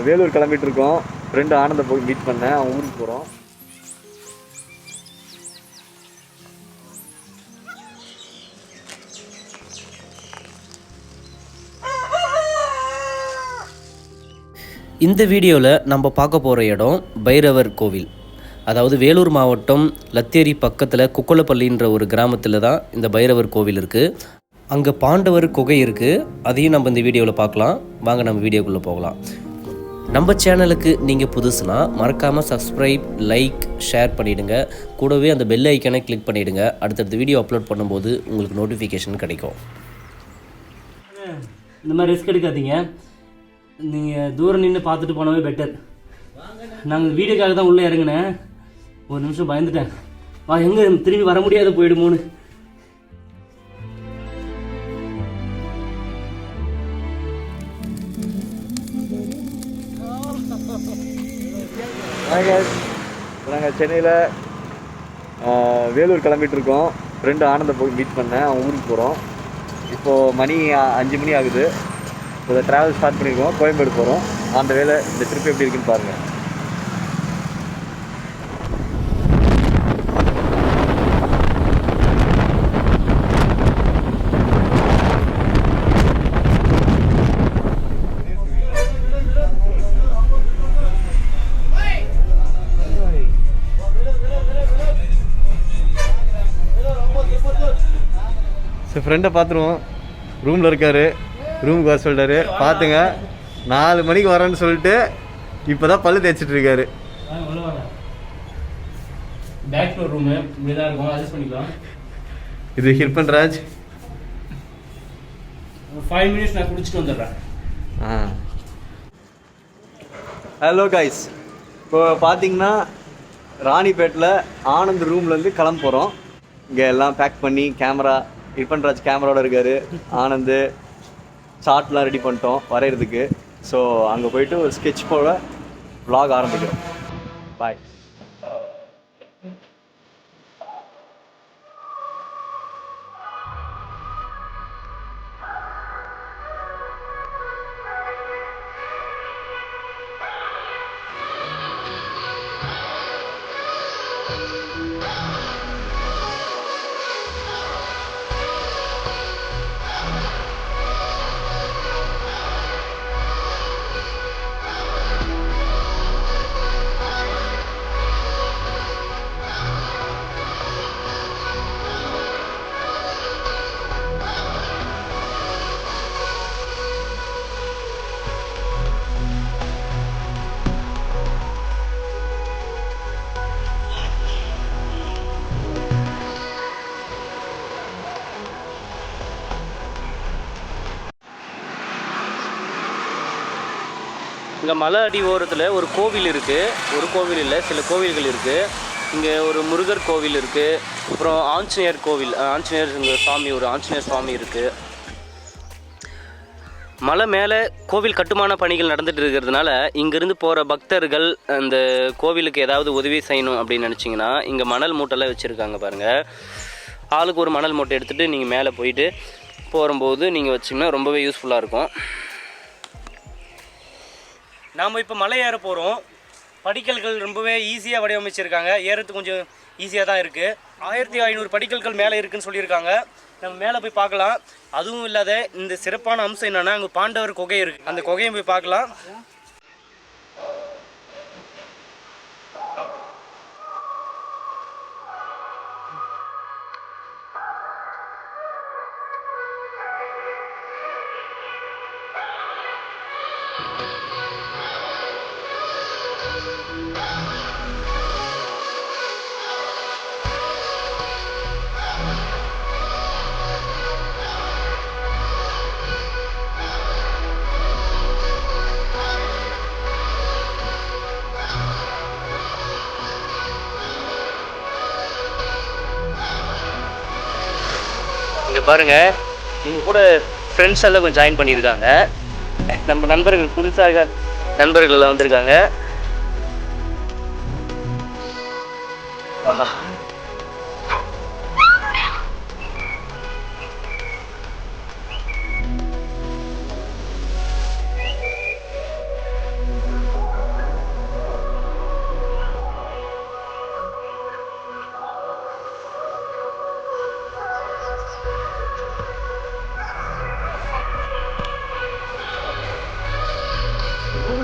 வேலூர் கிளம்பிட்டு இருக்கோம். ஃப்ரெண்டு ஆனந்த போய் மீட் பண்ணேன். அவன் ஊருக்கு போகிறோம். இந்த வீடியோவில் நம்ம பார்க்க போகிற இடம் பைரவர் கோவில். அதாவது வேலூர் மாவட்டம் லத்தேரி பக்கத்தில் குக்கலப்பள்ளின்ற ஒரு கிராமத்தில் தான் இந்த பைரவர் கோவில் இருக்குது. அங்கே பாண்டவர் குகை இருக்குது. அதையும் நம்ம இந்த வீடியோவில் பார்க்கலாம். வாங்க நம்ம வீடியோக்குள்ளே போகலாம். நம்ம சேனலுக்கு நீங்கள் புதுசுனா மறக்காமல் சப்ஸ்கிரைப், லைக், ஷேர் பண்ணிவிடுங்க. கூடவே அந்த பெல் ஐக்கனை கிளிக் பண்ணிவிடுங்க. அடுத்தடுத்த வீடியோ அப்லோட் பண்ணும்போது உங்களுக்கு நோட்டிஃபிகேஷன் கிடைக்கும். இந்த மாதிரி ரிஸ்க் எடுக்காதீங்க. நீங்கள் தூரம் நின்று பார்த்துட்டு போனவே பெட்டர். நாங்கள் வீடியோக்காக தான் உள்ளே இறங்கினேன். ஒரு நிமிஷம் பயந்துட்டேன். எங்கே திரும்பி வர முடியாத போயிடுமோன்னு. நாங்கள் சென்னையில் வேலூர் கிளம்பிட்டு இருக்கோம். ஃப்ரெண்டு ஆனந்த போய் மீட் பண்ணேன். அவன் ஊருக்கு போகிறோம். இப்போது மணி 5 மணி ஆகுது. இப்போ ட்ராவல் ஸ்டார்ட் பண்ணியிருக்கோம். கோயம்பேடு போகிறோம். அந்த வேலை இந்த ட்ரிப் எப்படி இருக்குன்னு பாருங்கள். ஸோ ஃப்ரெண்டை பார்த்துருவோம். ரூமில் இருக்கார். ரூமுக்கு வர சொல்லிட்டாரு. பார்த்துங்க, 4 மணிக்கு வரேன்னு சொல்லிட்டு இப்போ தான் பல்லு தேய்ச்சிட்டு இருக்காரு. பேக் ஃப்ளோர் ரூமு இப்படி தான் இருக்கும். அட்ஜஸ்ட் பண்ணிக்கலாம். இது ஹிர்பன் ராஜ். 5 மினிட்ஸ் நான் குடிச்சிட்டு வந்துடுறேன். ஹலோ கைஸ், இப்போ பார்த்தீங்கன்னா ராணிப்பேட்டில் ஆனந்த் ரூம்லேருந்து கிளம்ப போகிறோம். இங்கே எல்லாம் பேக் பண்ணி கேமரா, ஹிர்பன் ராஜ் கேமராவோட இருக்கார். ஆனந்த் சார்ட்லாம் ரெடி பண்ணிட்டோம் வரைகிறதுக்கு. ஸோ அங்கே போயிட்டு ஒரு ஸ்கெட்ச் போட vlog ஆரம்பிக்கிறோம். பாய். இங்கே மலை அடி ஓரத்தில் ஒரு கோவில் இருக்குது. ஒரு கோவில் இல்லை, சில கோவில்கள் இருக்குது. இங்கே ஒரு முருகர் கோவில் இருக்குது. அப்புறம் ஆஞ்சநேயர் கோவில், ஆஞ்சநேயர் சாமி, ஒரு ஆஞ்சநேயர் சுவாமி இருக்குது. மலை மேலே கோவில் கட்டுமான பணிகள் நடந்துகிட்டு இருக்கிறதுனால இங்கேருந்து போகிற பக்தர்கள் அந்த கோவிலுக்கு ஏதாவது உதவி செய்யணும் அப்படின்னு நினச்சிங்கன்னா இங்கே மணல் மூட்டைலாம் வச்சுருக்காங்க பாருங்கள். ஆளுக்கு ஒரு மணல் மூட்டை எடுத்துகிட்டு நீங்கள் மேலே போயிட்டு போகும்போது நீங்கள் வச்சிங்கன்னா ரொம்பவே யூஸ்ஃபுல்லாக இருக்கும். நாம் இப்போ மலை ஏற போகிறோம். படிக்கல்கள் ரொம்பவே ஈஸியாக வடிவமைச்சிருக்காங்க. ஏறத்துக்கு கொஞ்சம் ஈஸியாக தான் இருக்குது. 1500 படிக்கல்கள் மேலே இருக்குதுன்னு சொல்லியிருக்காங்க. நம்ம மேலே போய் பார்க்கலாம். அதுவும் இல்லாத இந்த சிறப்பான அம்சம் என்னென்னா அங்கே பாண்டவர் குகை இருக்குது. அந்த குகையை போய் பார்க்கலாம். இங்கே பாருங்கள், இங்கே கூட ஃப்ரெண்ட்ஸ் எல்லாம் கொஞ்சம் ஜாயின் பண்ணியிருக்காங்க. நம்ம நண்பர்கள், புதுசாக நண்பர்கள் எல்லாம் வந்திருக்காங்க.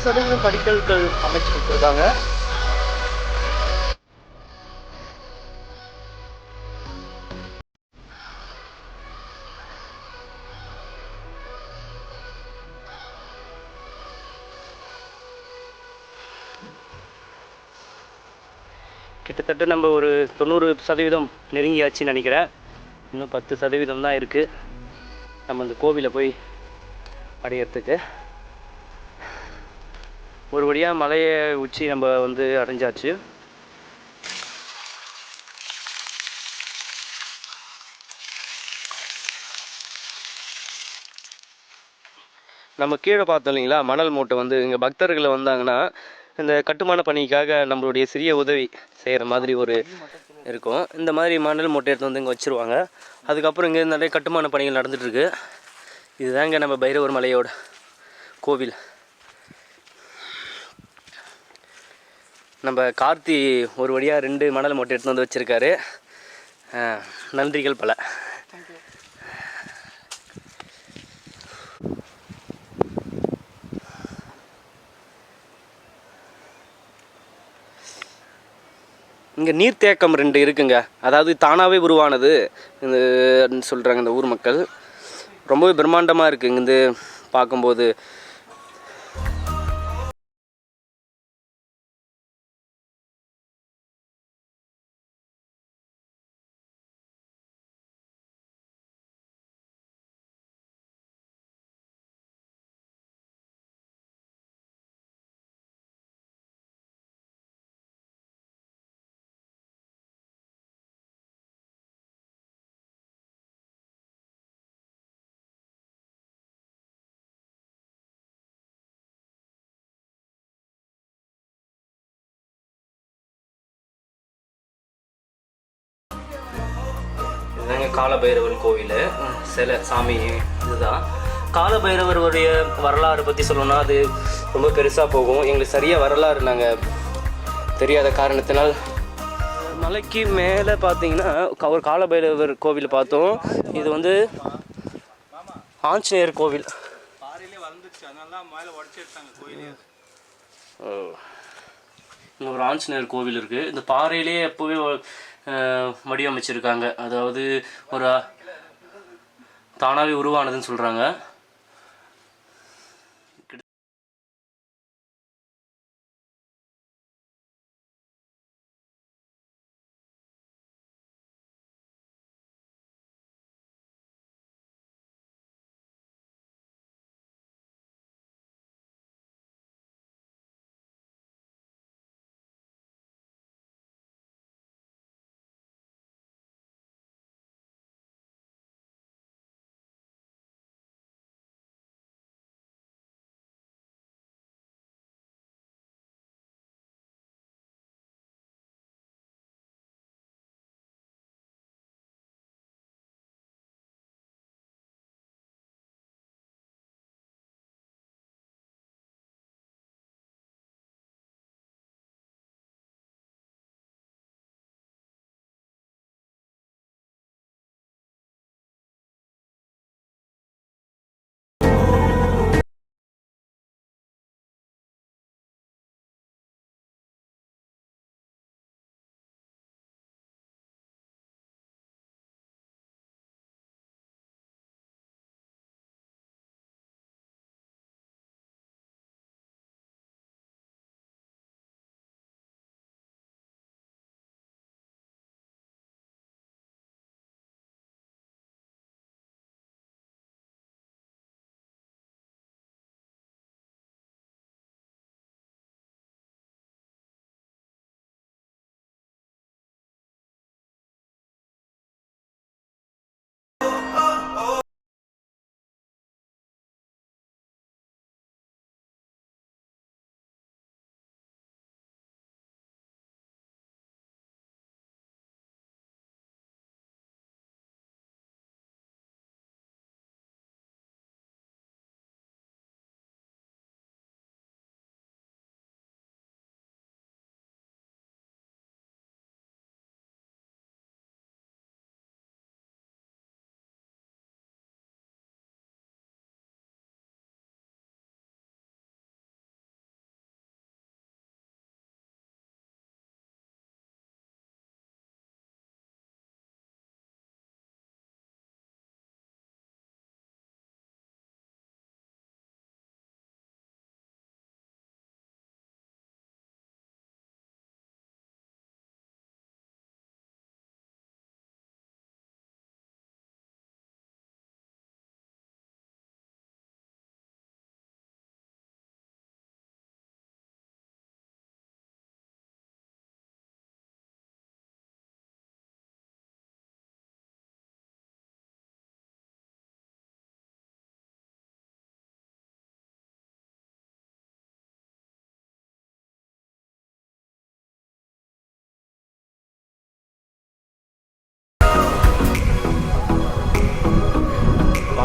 60% படிக்கல்கள் அமைச்சு கொடுத்துருக்காங்க. கிட்டத்தட்ட நம்ம ஒரு 90% நெருங்கியாச்சுன்னு நினைக்கிறேன். இன்னும் 10% தான் இருக்குது நம்ம இந்த கோவிலை போய் அடையிறதுக்கு. ஒரு வழியாக மலையை உச்சி நம்ம வந்து அடைஞ்சாச்சு. நம்ம கீழே பார்த்தோம் இல்லைங்களா, மணல் மூட்டை வந்து இங்கே பக்தர்களை வந்தாங்கன்னா இந்த கட்டுமான பணிக்காக நம்மளுடைய சிறிய உதவி செய்கிற மாதிரி ஒரு இருக்கும். இந்த மாதிரி மணல் மூட்டை எடுத்து வந்து இங்கே வச்சுருவாங்க. அதுக்கப்புறம் இங்கே நிறைய கட்டுமான பணிகள் நடந்துகிட்ருக்கு. இதுதாங்க நம்ம பைரவர் மலையோட கோவில். நம்ம கார்த்தி ஒரு வழியாக 2 மணல் மூட்டை எடுத்து வந்து வச்சுருக்காரு. நன்றிகள் பல. இங்கே நீர்த்தேக்கம் 2 இருக்குங்க. அதாவது தானாகவே உருவானது இந்த சொல்கிறாங்க இந்த ஊர் மக்கள். ரொம்பவே பிரம்மாண்டமாக இருக்குது இங்கேருந்து பார்க்கும்போது. இதுதாங்க காலபைரவர் கோவில் சிலை சாமி. இதுதான் காலபைரவருடைய வரலாறு பற்றி சொல்லணும்னா அது ரொம்ப பெருசாக போகும். எங்களுக்கு சரியாக வரலாறு நாங்கள் தெரியாத காரணத்தினால் மலைக்கு மேலே பார்த்தீங்கன்னா ஒரு காலபைரவர் கோவில் பார்த்தோம். இது வந்து ஆஞ்சநேயர் கோவில். இங்கே ஒரு ஆஞ்சநேயர் கோவில் இருக்குது. இந்த பாறையிலே எப்போவே வடிவமைச்சிருக்காங்க. அதாவது ஒரு தானாகவே உருவானதுன்னு சொல்கிறாங்க.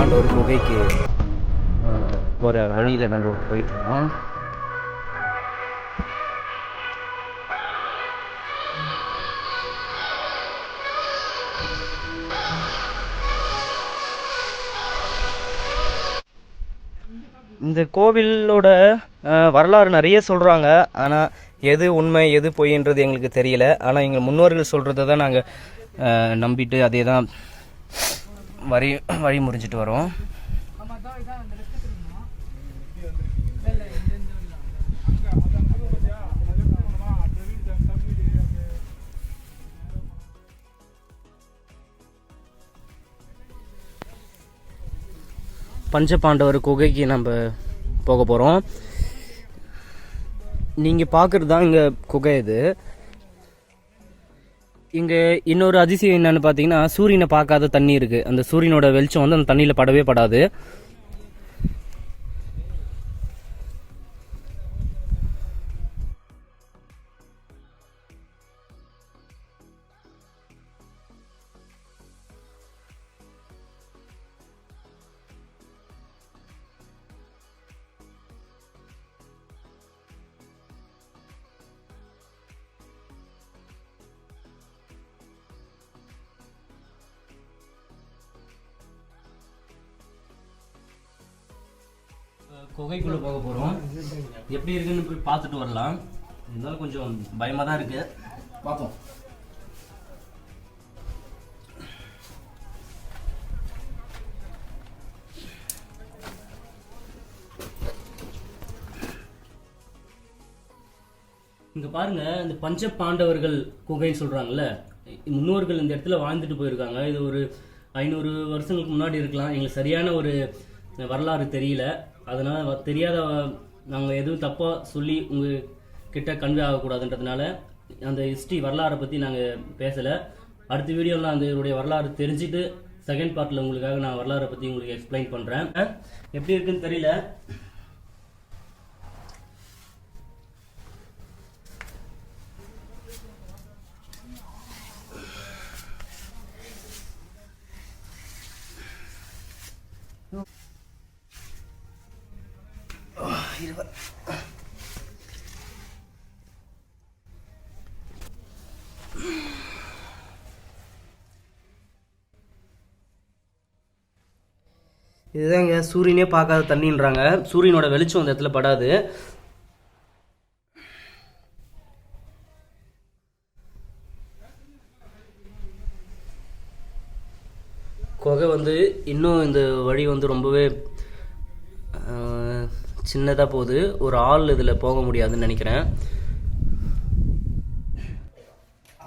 பஞ்சபாண்டவர் குகைக்கு போகிற வழியில் நாங்கள் போயிருக்கோம். இந்த கோவிலோட வரலாறு நிறைய சொல்கிறாங்க. ஆனால் எது உண்மை எது பொய்ன்றது எங்களுக்கு தெரியல. ஆனால் எங்கள் முன்னோர்கள் சொல்கிறத தான் நாங்கள் நம்பிட்டு அதே தான் வழி முறிஞ்சிட்டு வரோம். பஞ்சபாண்டவர் குகைக்கு நம்ம போக போகிறோம். நீங்கள் பார்க்குறது தான் இங்கே குகை. இது இங்கே இன்னொரு அதிசயம் என்னென்னு பார்த்தீங்கன்னா, சூரியனை பார்க்காத தண்ணி இருக்குது. அந்த சூரியனோட வெளிச்சம் வந்து அந்த தண்ணியில் படவே படாது. குகைக்குள்ளே போக போகிறோம். எப்படி இருக்குன்னு போய் பார்த்துட்டு வரலாம். இருந்தாலும் கொஞ்சம் பயமாக தான் இருக்குது. பார்ப்போம். இங்கே பாருங்கள், இந்த பஞ்ச பாண்டவர்கள் குகைன்னு சொல்கிறாங்கல்ல, முன்னோர்கள் இந்த இடத்துல வாழ்ந்துட்டு போயிருக்காங்க. இது ஒரு 500 வருஷங்களுக்கு முன்னாடி இருக்கலாம். எங்களுக்கு சரியான ஒரு வரலாறு தெரியல. அதனால் தெரியாத நாங்கள் எதுவும் தப்பாக சொல்லி உங்கள் கிட்ட கன்வே ஆகக்கூடாதுன்றதுனால அந்த ஹிஸ்ட்ரி வரலாறை பற்றி நாங்கள் பேசலை. அடுத்த வீடியோவில் அந்த இதோடைய வரலாறு தெரிஞ்சுட்டு செகண்ட் பார்ட்டில் உங்களுக்காக நான் வரலாறை பற்றி உங்களுக்கு எக்ஸ்பிளைன் பண்ணுறேன். எப்படி இருக்குன்னு தெரியல. இதுதாங்க சூரியனே பார்க்காத தண்ணின்றாங்க. சூரியனோட வெளிச்சம் அந்த இடத்துல படாது. குகை வந்து இன்னும் இந்த வழி வந்து ரொம்பவே சின்னதாக போகுது. ஒரு ஆள் இதில் போக முடியாதுன்னு நினைக்கிறேன்.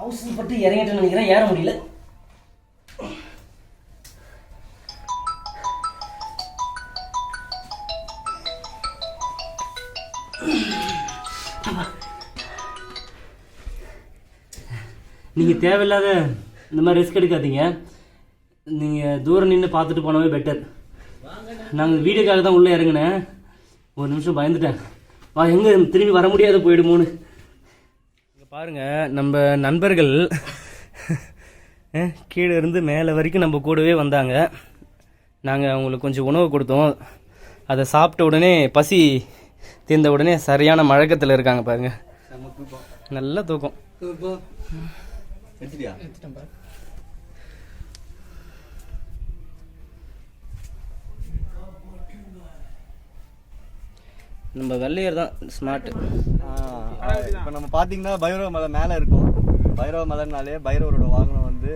அவசரப்பட்டு இறங்கிட்டேன்னு நினைக்கிறேன். ஏற முடியல. நீங்கள் தேவையில்லாத இந்த மாதிரி ரிஸ்க் எடுக்காதீங்க. நீங்கள் தூரம் நின்று பார்த்துட்டு போனவே பெட்டர். நாங்கள் வீடியோக்காக தான் உள்ளே இறங்கினேன். ஒரு நிமிஷம் பயந்துட்டேன். எங்கே திரும்பி வர முடியாத போயிடுமோன்னு. இங்கே பாருங்கள், நம்ம நண்பர்கள் கீழே இருந்து மேலே வரைக்கும் நம்ம கூடவே வந்தாங்க. நாங்கள் அவங்களுக்கு கொஞ்சம் உணவு கொடுத்தோம். அதை சாப்பிட்ட உடனே பசி தீர்ந்த உடனே சரியான மழக்கத்தில் இருக்காங்க. பாருங்கள், நல்ல தூக்கம். நம்ம வெள்ளையர் தான் ஸ்மார்ட். இப்போ நம்ம பார்த்தீங்கன்னா பைரவ மலை மேலே இருக்கும். பைரவ மலைனாலே பைரவரோட வாகனம் வந்து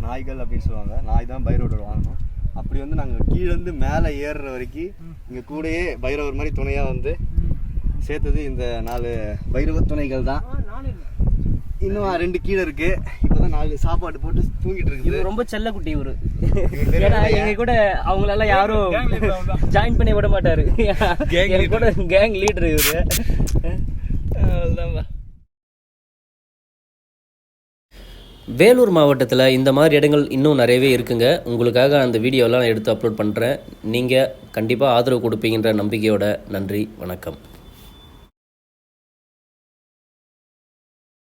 நாய்கள் அப்படின்னு சொல்லுவாங்க. நாய் தான் பைரவரோட வாகனம். அப்படி வந்து நாங்கள் கீழேருந்து மேலே ஏறுற வரைக்கும் இங்கே கூடயே பைரவர் மாதிரி துணையாக வந்து சேர்த்தது இந்த 4 பைரவ துணைகள் தான். இன்னும் 2 கீழே இருக்கு. இப்போதான் 4 சாப்பாடு போட்டு தூங்கிட்டு இருக்கு. இது ரொம்ப செல்ல குட்டி இவரு. ஏன்னா எங்க கூட அவங்களெல்லாம் யாரும் ஜாயின் பண்ணி விட மாட்டாரு. எங்க கூட கேங் லீடர் இவரு. வேலூர் மாவட்டத்தில் இந்த மாதிரி இடங்கள் இன்னும் நிறையவே இருக்குங்க. உங்களுக்காக அந்த வீடியோலாம் எடுத்து அப்லோட் பண்ணுறேன். நீங்கள் கண்டிப்பாக ஆதரவு கொடுப்பீங்கன்ற நம்பிக்கையோட நன்றி, வணக்கம்.